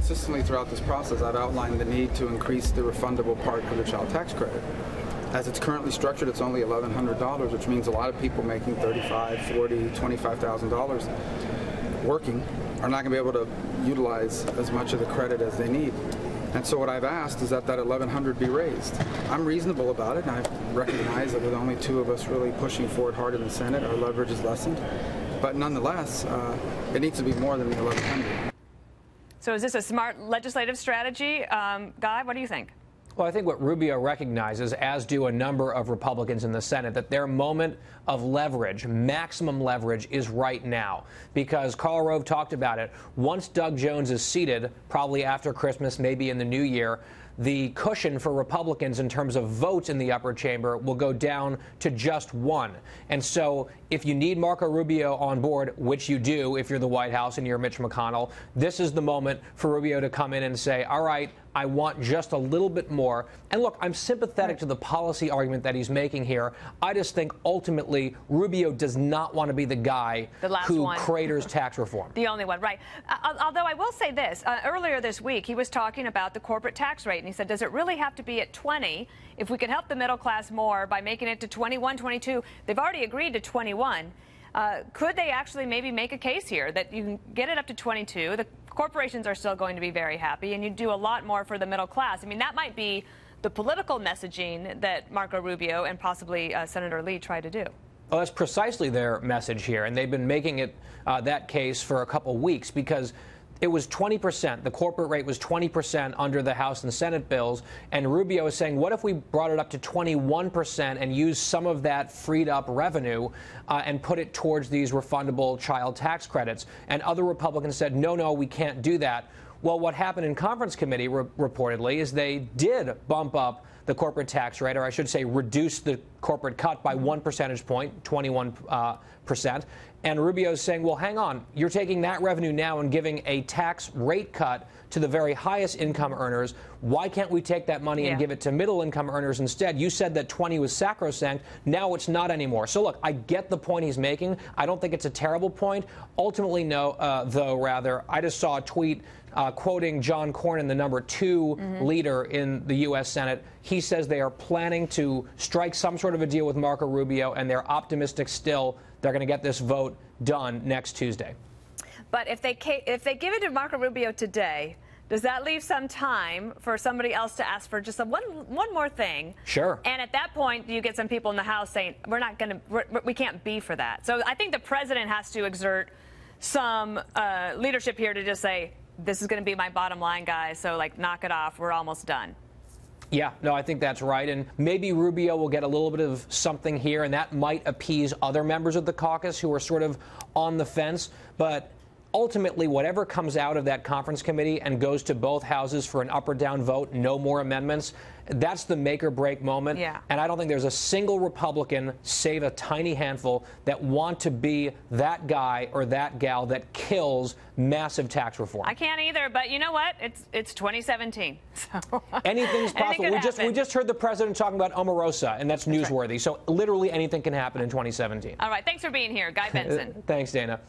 consistently throughout this process, I've outlined the need to increase the refundable part of the child tax credit. As it's currently structured, it's only $1,100, which means a lot of people making $35,000, $40,000, $25,000 working are not going to be able to utilize as much of the credit as they need. And so what I've asked is that $1,100 be raised. I'm reasonable about it, and I recognize that with only two of us really pushing forward hard in the Senate, our leverage is lessened. But nonetheless, it needs to be more than the $1,100. So is this a smart legislative strategy? Guy, what do you think? Well, I think what Rubio recognizes, as do a number of Republicans in the Senate, that their moment of leverage, maximum leverage, is right now. Because Karl Rove talked about it. Once Doug Jones is seated, probably after Christmas, maybe in the new year, the cushion for Republicans in terms of votes in the upper chamber will go down to just one. And so if you need Marco Rubio on board, which you do if you're the White House and you're Mitch McConnell, this is the moment for Rubio to come in and say, all right, I want just a little bit more. And look, I'm sympathetic to the policy argument that he's making here. I just think ultimately Rubio does not want to be the guy who craters tax reform. The only one, right. Although I will say this, earlier this week he was talking about the corporate tax rate, and he said, does it really have to be at 20? If we could help the middle class more by making it to 21, 22, they've already agreed to 21. Could they actually maybe make a case here that you can get it up to 22? The corporations are still going to be very happy, and you do a lot more for the middle class. I mean, that might be the political messaging that Marco Rubio and possibly Senator Lee try to do. Well, that's precisely their message here, and they've been making it that case for a couple weeks because it was 20%. The corporate rate was 20% under the House and Senate bills. And Rubio is saying, what if we brought it up to 21% and used some of that freed up revenue and put it towards these refundable child tax credits? And other Republicans said, no, no, we can't do that. Well, what happened in conference committee reportedly is they did bump up the corporate tax rate, or I should say reduce the corporate cut by 1 percentage point, 21%. And Rubio is saying, well, hang on, you're taking that revenue now and giving a tax rate cut to the very highest income earners. Why can't we take that money and give it to middle income earners instead? You said that 20 was sacrosanct. Now it's not anymore. So, look, I get the point he's making. I don't think it's a terrible point. Ultimately, no, though, I just saw a tweet quoting John Cornyn, the number 2 leader in the U.S. Senate. He says they are planning to strike some sort of a deal with Marco Rubio, and they're optimistic still they're going to get this vote done next Tuesday. But if they give it to Marco Rubio today, does that leave some time for somebody else to ask for just one more thing? Sure. And at that point, you get some people in the House saying, we can't be for that. So I think the president has to exert some leadership here to just say, this is going to be my bottom line, guys. So, like, knock it off. We're almost done. Yeah, no, I think that's right. And maybe Rubio will get a little bit of something here, and that might appease other members of the caucus who are sort of on the fence. But ultimately, whatever comes out of that conference committee and goes to both houses for an up or down vote, no more amendments, that's the make or break moment. Yeah. And I don't think there's a single Republican, save a tiny handful, that want to be that guy or that gal that kills massive tax reform. I can't either, but you know what? It's 2017. So anything's possible. We just heard the president talking about Omarosa, and that's newsworthy. Right. So literally anything can happen in 2017. All right. Thanks for being here, Guy Benson. Thanks, Dana.